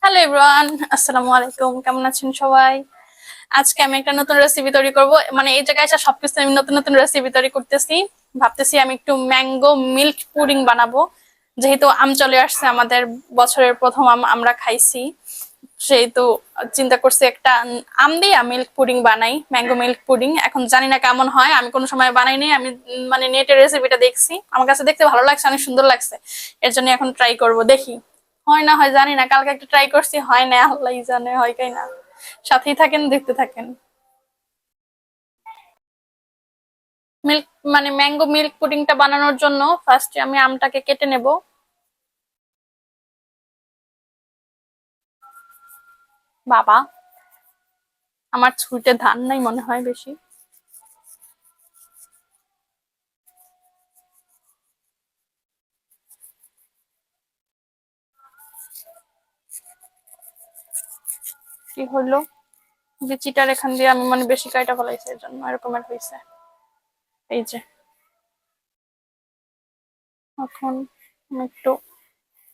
Hello everyone, আসসালামু আলাইকুম। কেমন আছেন সবাই? আজকে আমি একটা নতুন রেসিপি তৈরি করব। মানে এই জায়গায় এসে সবকিছু আমি নতুন নতুন রেসিপি তৈরি করতেছি। ভাবতেছি আমি একটু ম্যাঙ্গো মিল্ক পুডিং বানাবো। যেহেতু আম চলে আসছে, আমাদের বছরের প্রথম আম আমরা খাইছি, সেহেতু চিন্তা করছি একটা আম দিয়ে মিল্ক পুডিং বানাই, ম্যাঙ্গো মিল্ক পুডিং। এখন জানি না কেমন হয়, আমি কোনো সময় বানাইনি। আমি মানে নেটের রেসিপিটা দেখছি, আমার কাছে দেখতে ভালো লাগছে, অনেক সুন্দর লাগছে। এর জন্য এখন ট্রাই করব, দেখি হয় না হয় জানি না। কালকে একটা ট্রাই করছি, হয় না, আল্লাহই জানে হয় কি না। সাথেই থাকেন, দেখতে থাকেন। মিল্ক মানে ম্যাঙ্গো মিল্ক পুডিংটা বানানোর জন্য ফার্স্টে আমি আমটাকে কেটে নেব। বাবা, আমার ছুরিতে ধান নাই মনে হয় বেশি। কি হলো, বিচিটার এখান দিয়ে আমি মানে বেশি কাইটা ফলাইছি, এর জন্য এরকমের হয়েছে। এই যে, এখন আমি একটু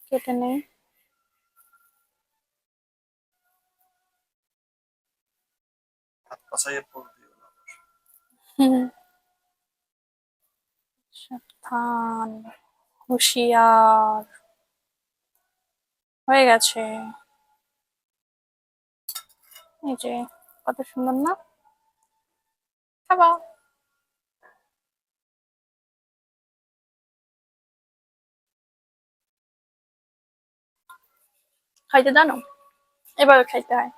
কেটে নেই। হুম, সাবধান, হুঁশিয়ার। হয়ে গেছে। এই যে, কত সুন্দর না? খাবা। খাইতে জানো? এভাবে খাইতে হয়।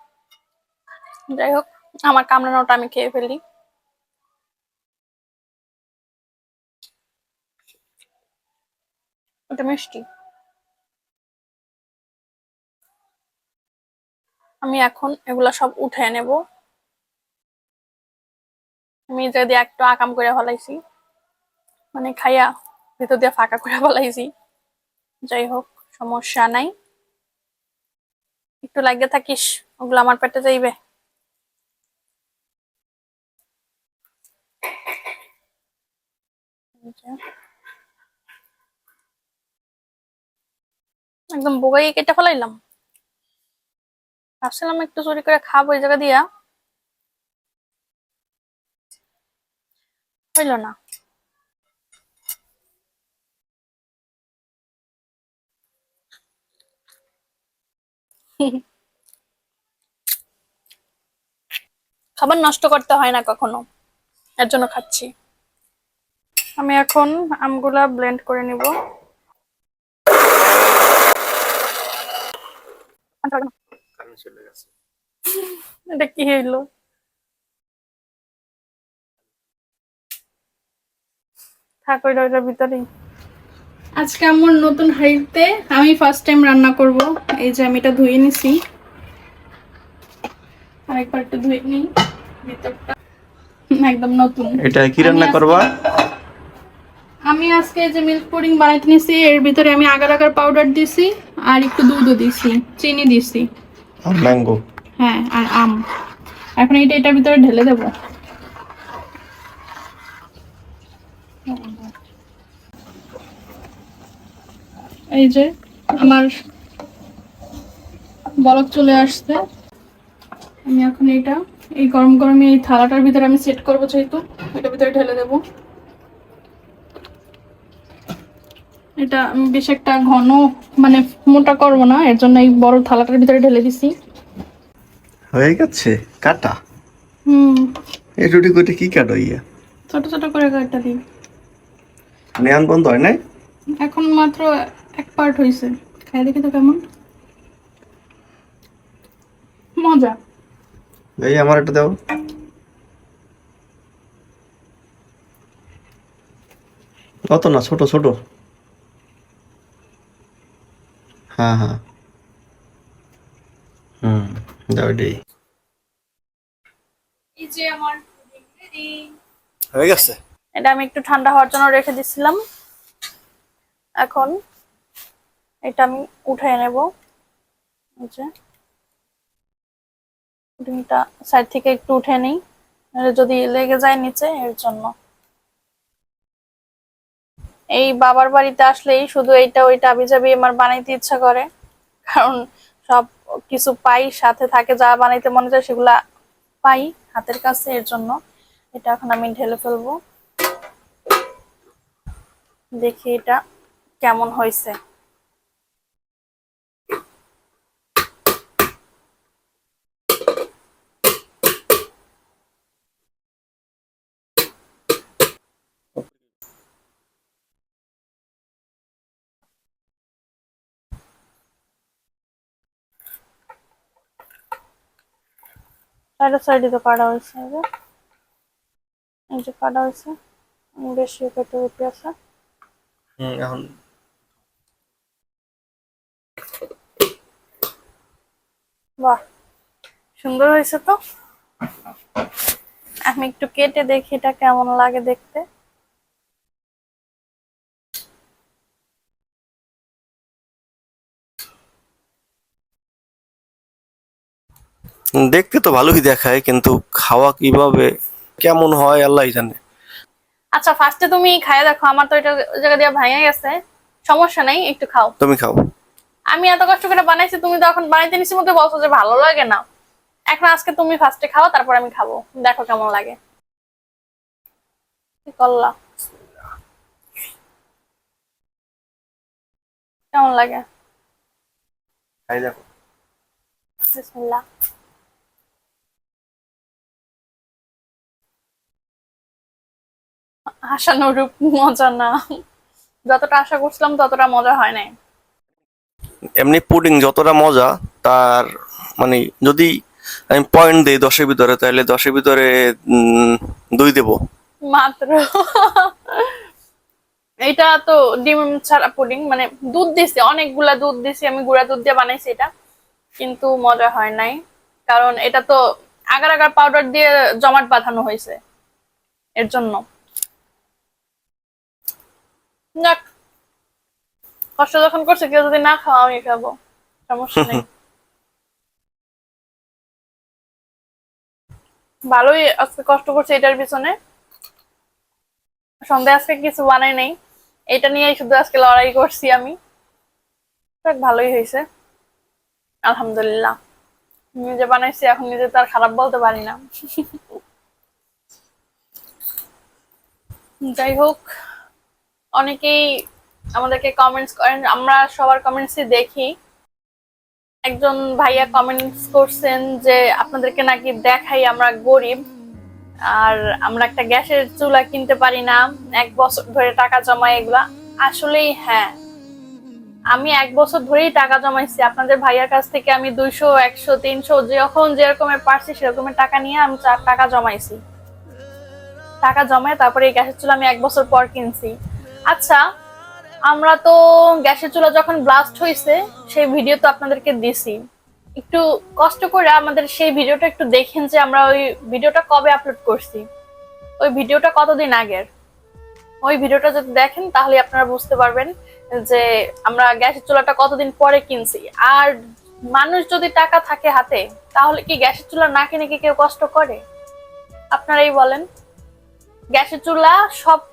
যাই হোক, আমার কামড়ানোটা আমি খেয়ে ফেলি। ওটা মিষ্টি। আমি এখন এগুলা সব উঠে নেব। আমি যদি একটু আকাম করে ফলাইছি, মানে খাইয়া ভিতর দিয়ে ফাঁকা করে ফলাইছি। যাই হোক, সমস্যা নাই। একটু লাগিয়ে থাকিস, ওগুলো আমার পেটে যাইবে। এই যে, একদম বোগাই কেটে ফলাইলাম। ভাবছিলাম একটু চুরি করে খাবো এই জায়গা দিয়া, হইল না। খাবার নষ্ট করতে হয় না কখনো, এর জন্য খাচ্ছি। আমি এখন আমগুলা ব্লেন্ড করে নিব। এটা কি হইলো? থাক ওইটার ভিতরেই। আজকে আমার নতুন হাঁড়িতে আমি ফার্স্ট টাইম রান্না করব। এই যে আমি এটা ধুয়ে নিছি, আরেকবার একটু ধুয়ে নিই ভিতরটা। একদম নতুন। এটা কি রান্না করবা? আমি আজকে যে মিল্ক পুডিং বানাইতে নিছি, এর ভিতরে আমি আগার আগার পাউডার দিছি, আর একটু দুধও দিছি, চিনি দিছি। আর ম্যাঙ্গো। হ্যাঁ, আর আম। এখন এটার ভিতরে ঢেলে দেব। এই যে আমার বলক চলে আসছে। আমি এখন এই গরম গরম এই থালাটার ভিতরে আমি সেট করবো, যেহেতু এটার ভিতরে ঢেলে দেব। এটা আমি বেশ একটা ঘন, মানে মোটা করবো না, এর জন্য এই বড় থালাটার ভিতরে ঢেলে দিছি। হয়ে গেছে কাটা। হুম, এই রুটি কইটা কি কাটো ইয়া? ছোট ছোট করে কাটা দিই। নেয়ান বন্ধ হয় নাই? এখন মাত্র এক পার্ট হয়েছে, খাই দেখি তো কেমন মজা। এই আমার এটা দাও। অত না, ছোট ছোট। হ্যাঁ হ্যাঁ, হুম, দাও এটাই। এই যে আমার পুডিং রেডি। হয়ে গেছে। এটা আমি একটু ঠান্ডা হওয়ার জন্য রেখে দিছিলাম। এখন এটা আমি উঠিয়ে নেব। এই যে পুডিংটা সাইড থেকে একটু উঠে নিই, নাহলে যদি লেগে যায় নিচে, এর জন্য। এই বাবার বাড়িতে আসলেই শুধু এইটা ওইটা আবিজাবি আমার বানাইতে ইচ্ছা করে, কারণ সব কিছু পাই, সাথে থাকে যা বানাইতে মনে চায় সেগুলা পাই হাতের কাছে। এর জন্য এটা এখন আমি ঢেলে ফেলবো, দেখি এটা কেমন হয়েছে। সাইডে সাইডে তো কাটা হয়েছে, এই যে কাটা হয়েছে, বেশি কেটে উঠে আছে। এখন বাহ, সুন্দর হয়েছে তো। আমি একটু কেটে দেখি এটা কেমন লাগে দেখতে। দেখতে তো ভালোই দেখায়, কিন্তু খাওয়া কিভাবে কেমন হয় আল্লাহই জানে। আচ্ছা, ফার্স্টে তুমি খাইয়ে দেখো, আমার তো এটা ওই জায়গা দিয়ে ভাঙে গেছে। সমস্যা নাই, একটু খাও। তুমি খাও। আমি এত কষ্ট করে বানাইছি, তুমি তো এখন বানাইতে নিছি মধ্যে বলছো যে ভালো লাগে না। এখন আজকে তুমি ফার্স্টে খাও, তারপর আমি খাবো, দেখো কেমন লাগে। কি করলা, কেমন লাগে? খাই দেখো। বিসমিল্লাহ। আশানুরূপ মজা না, যতটা আশা করছিলাম ততটা মজা হয় নাই। এমনি পুডিং যতটা মজা, তার মানে যদি আমি পয়েন্ট দিই 10-এর ভিতরে, তাহলে 10-এর ভিতরে 2 দেবো। মাত্র এটা তো ডিম ছাড়া পুডিং, মানে দুধ দিছি, অনেকগুলা দুধ দিছি, আমি গুঁড়া দুধ দিয়ে বানাইছি এটা, কিন্তু মজা হয় নাই। কারণ এটা তো আগার আগার পাউডার দিয়ে জমাট বাঁধানো হয়েছে, এর জন্য। যাক, কষ্ট যখন করছে, কেউ যদি না খাওয়া আমি খাবো, সমস্যা নেই। ভালোই আজকে কষ্ট করছে এটার পিছনে। সন্ধ্যা আজকে কিছু বানাই নাই, এটা নিয়েই শুধু আজকে লড়াই করছি আমি। যাক, ভালোই হয়েছে, আলহামদুলিল্লাহ। নিজে বানাইছি, এখন নিজে তো আর খারাপ বলতে পারি না। যাই হোক, অনেকেই আমাদেরকে কমেন্টস করেন, আমরা সবার কমেন্টসই দেখি। একজন ভাইয়া কমেন্টস করছেন যে আপনাদেরকে নাকি দেখাই আমরা গরিব, আর আমরা একটা গ্যাসের চুলা কিনতে পারি না, 1 বছর ধরে টাকা জমাই এগুলা। আসলেই হ্যাঁ, আমি 1 বছর ধরেই টাকা জমাইছি আপনাদের ভাইয়ার কাছ থেকে। আমি 200, 100, 300 যখন যেরকমের পারছি সেরকমের টাকা নিয়ে আমি টাকা জমাইছি। টাকা জমায় তারপরে এই গ্যাসের চুলা আমি 1 বছর পর কিনছি। আচ্ছা, আমরা তো গ্যাসের চুলা যখন ব্লাস্ট হয়েছে সেই ভিডিও তো আপনাদেরকে দিছি, একটু কষ্ট করে আমাদের সেই ভিডিওটা একটু দেখেন যে আমরা ওই ভিডিওটা কবে আপলোড করছি, ওই ভিডিওটা কতদিন আগের। ওই ভিডিওটা যদি দেখেন তাহলে আপনারা বুঝতে পারবেন যে আমরা গ্যাসের চুলাটা কতদিন পরে কিনছি। আর মানুষ যদি টাকা থাকে হাতে, তাহলে কি গ্যাসের চুলা না কিনে কি কেউ কষ্ট করে? আপনারাই বলেন। গ্যাসের চুলা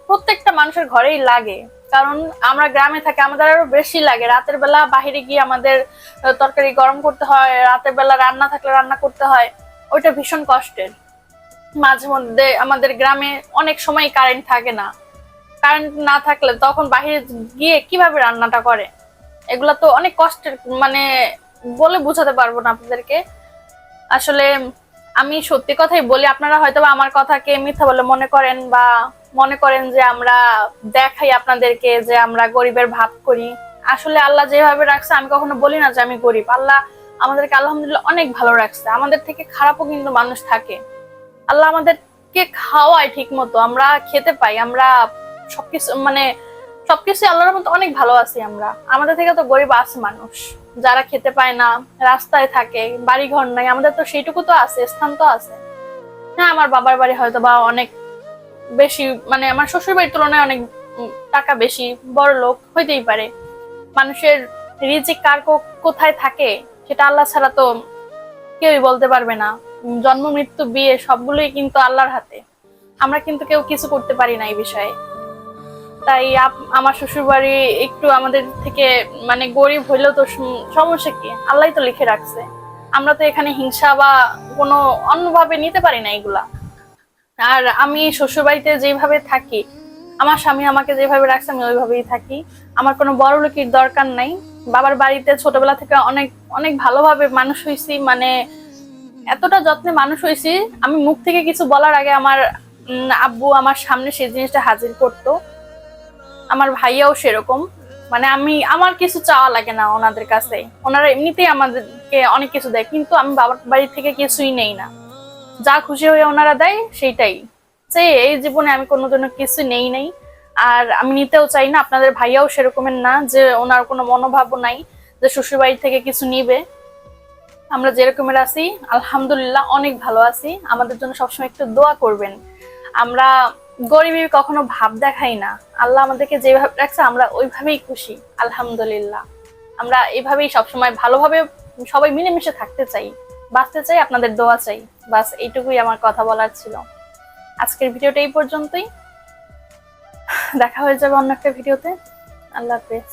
প্রত্যেকটা মানুষের ঘরেই লাগে, কারণ আমরা গ্রামে থাকি, আমাদের আরো বেশি লাগে। রাতের বেলা বাহিরে গিয়ে আমাদের তরকারি গরম করতে হয়, রাতের বেলা রান্না থাকলে রান্না করতে হয়, ওইটা ভীষণ কষ্টের। মাঝে মধ্যে আমাদের গ্রামে অনেক সময় কারেন্ট থাকে না, কারেন্ট না থাকলে তখন বাহিরে গিয়ে কিভাবে রান্নাটা করে, এগুলা তো অনেক কষ্টের, মানে বলে বোঝাতে পারবো না আপনাদেরকে। আসলে আমি সত্যি কথাই বলি, আপনারা হয়তো আমার কথাকে মিথ্যা বলে মনে করেন, বা মনে করেন যে আমরা দেখাই আপনাদেরকে যে আমরা গরিবের ভাব করি। আসলে আল্লাহ যেভাবে রাখছে, আমি কখনো বলি না যে আমি গরিব। আল্লাহ আমাদেরকে আলহামদুলিল্লাহ অনেক ভালো রাখছে। আমাদের থেকে খারাপও কিন্তু মানুষ থাকে। আল্লাহ আমাদেরকে খাওয়ায় ঠিক মতো, আমরা খেতে পাই, আমরা সবকিছু মানে সবকিছু আল্লাহর মতো অনেক ভালো আছি আমরা। আমাদের থেকে তো গরিব আছে মানুষ, যারা খেতে পায় না, রাস্তায় থাকে, বাড়ি ঘর নাই। আমাদের তো সেইটুকু তো আছে, স্থান তো আছে। হ্যাঁ, আমার বাবার বাড়ি হয়তো বা অনেক বেশি, মানে আমার শ্বশুর বাড়ির তুলনায় অনেক টাকা বেশি, বড় লোক হইতেই পারে। মানুষের রিজিক কার কোথায় থাকে সেটা আল্লাহ ছাড়া তো কেউই বলতে পারবে না। জন্ম, মৃত্যু, বিয়ে সবগুলোই কিন্তু আল্লাহর হাতে। আমরা কিন্তু কেউ কিছু করতে পারি না এই বিষয়ে। তাই আমার শ্বশুর বাড়ি একটু আমাদের থেকে মানে গরিব হইলেও তো সমস্যা কি, আল্লাহ তো লিখে রাখছে। আমরা তো এখানে হিংসা বা কোনো অন্যভাবে নিতে পারি না এগুলা। আর আমি শ্বশুর বাড়িতে যেভাবে থাকি, আমার স্বামী আমাকে যেভাবে রাখছে আমি ওইভাবেই থাকি। আমার কোনো বড় লোকের দরকার নাই। বাবার বাড়িতে ছোটবেলা থেকে অনেক অনেক ভালোভাবে মানুষ হয়েছি, মানে এতটা যত্নে মানুষ হয়েছি, আমি মুখ থেকে কিছু বলার আগে আমার আব্বু আমার সামনে সেই জিনিসটা হাজির করতো। আমার ভাইয়াও সেরকম, মানে আমার কিছু চাওয়া লাগে না ওনাদের কাছে, ওনারা এমনিতেই আমাদেরকে অনেক কিছু দেয়, কিন্তু আমি বাবার বাড়ি থেকে কিছুই নেই না। যা খুশি হয়ে ওনারা দেয় সেইটাই, যে এই জীবনে আমি কোনোদিনও কিছু নেই নাই, আর আমি নিতেও চাই না। আপনাদের ভাইয়াও সেরকমের না যে ওনার কোনো মনোভাব নাই যে শ্বশুর বাড়ি থেকে কিছু নিবে। আমরা যেরকমের আছি আলহামদুলিল্লাহ অনেক ভালো আছি। আমাদের জন্য সবসময় একটু দোয়া করবেন। আমরা গরিবী কখনো ভাব দেখাই না, আল্লাহ আমাদেরকে যেভাবে রাখছে আমরা ওইভাবেই খুশি আলহামদুলিল্লাহ। আমরা এইভাবেই সবসময় ভালোভাবে সবাই মিলেমিশে থাকতে চাই, বাঁচতে চাই, আপনাদের দোয়া চাই। বাস এইটুকুই আমার কথা বলার ছিল। আজকের ভিডিওটা এই পর্যন্তই, দেখা হয়ে যাবে অন্য একটা ভিডিওতে। আল্লাহ হাফেজ।